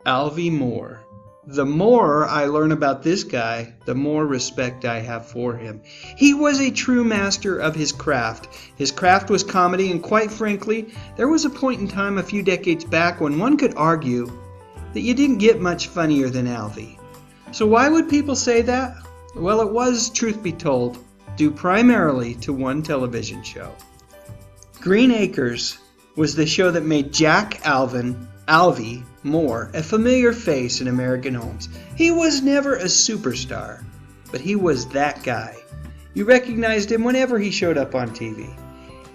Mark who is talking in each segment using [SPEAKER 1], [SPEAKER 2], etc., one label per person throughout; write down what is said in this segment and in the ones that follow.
[SPEAKER 1] Alvy Moore. The more I learn about this guy, the more respect I have for him. He was a true master of his craft. His craft was comedy, and quite frankly, there was a point in time a few decades back when one could argue that you didn't get much funnier than Alvy. So why would people say that? Well, it was, truth be told, due primarily to one television show. Green Acres was the show that made Jack Alvy Moore a familiar face in American homes. He was never a superstar, but he was that guy. You recognized him whenever he showed up on TV.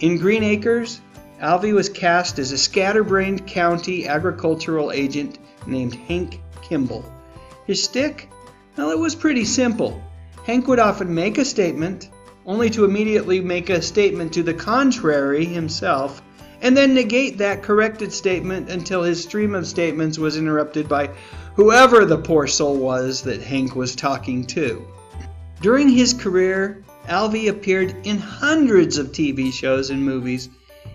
[SPEAKER 1] In Green Acres, Alvy was cast as a scatterbrained county agricultural agent named Hank Kimball. His shtick? Well, it was pretty simple. Hank would often make a statement, only to immediately make a statement to the contrary himself, and then negate that corrected statement until his stream of statements was interrupted by whoever the poor soul was that Hank was talking to. During his career, Alvy appeared in hundreds of TV shows and movies,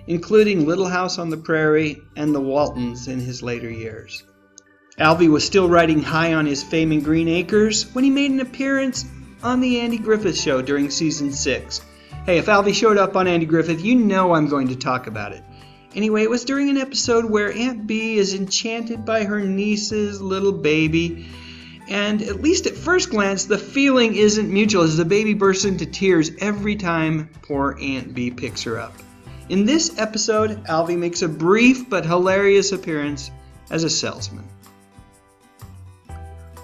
[SPEAKER 1] including Little House on the Prairie and The Waltons in his later years. Alvy was still riding high on his fame in Green Acres when he made an appearance on The Andy Griffith Show during season 6. Hey, if Alvy showed up on Andy Griffith, you know I'm going to talk about it. Anyway, it was during an episode where Aunt Bee is enchanted by her niece's little baby, and at least at first glance, the feeling isn't mutual as the baby bursts into tears every time poor Aunt Bee picks her up. In this episode, Alvy makes a brief but hilarious appearance as a salesman.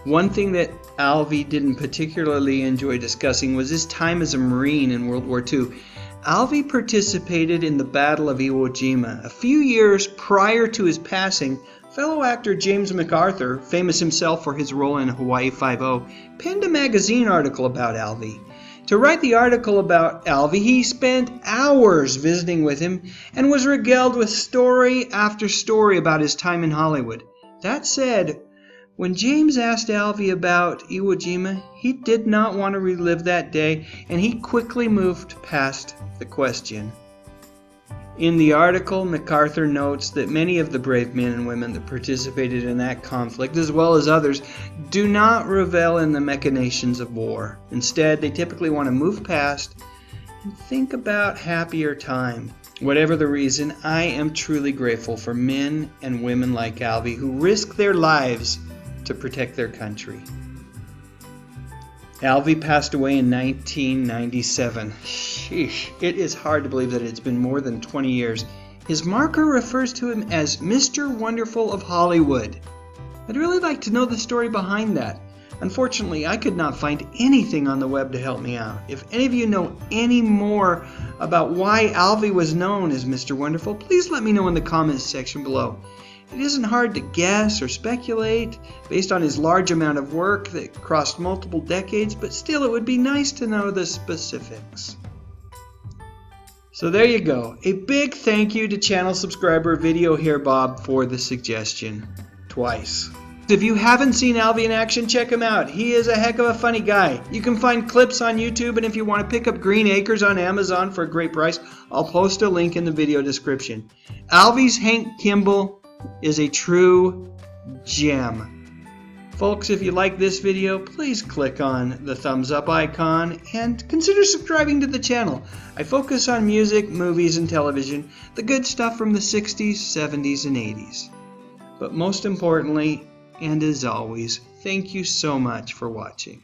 [SPEAKER 1] One thing that Alvy didn't particularly enjoy discussing was his time as a Marine in World War II. Alvy participated in the Battle of Iwo Jima. A few years prior to his passing, fellow actor James MacArthur, famous himself for his role in Hawaii Five-0, penned a magazine article about Alvy. To write the article about Alvy, he spent hours visiting with him and was regaled with story after story about his time in Hollywood. That said, when James asked Alvy about Iwo Jima, he did not want to relive that day, and he quickly moved past the question. In the article, MacArthur notes that many of the brave men and women that participated in that conflict, as well as others, do not revel in the machinations of war. Instead, they typically want to move past and think about happier time. Whatever the reason, I am truly grateful for men and women like Alvy who risk their lives to protect their country. Alvy passed away in 1997. Sheesh, it is hard to believe that it's been more than 20 years. His marker refers to him as Mr. Wonderful of Hollywood. I'd really like to know the story behind that. Unfortunately, I could not find anything on the web to help me out. If any of you know any more about why Alvy was known as Mr. Wonderful, please let me know in the comments section below. It isn't hard to guess or speculate based on his large amount of work that crossed multiple decades, but still it would be nice to know the specifics. So there you go. A big thank you to channel subscriber Video Here Bob for the suggestion. Twice. If you haven't seen Alvy in action, check him out. He is a heck of a funny guy. You can find clips on YouTube, and if you want to pick up Green Acres on Amazon for a great price, I'll post a link in the video description. Alvy's Hank Kimball is a true gem. Folks, if you like this video, please click on the thumbs up icon and consider subscribing to the channel. I focus on music, movies, and television, the good stuff from the 60s, 70s, and 80s. But most importantly, and as always, thank you so much for watching.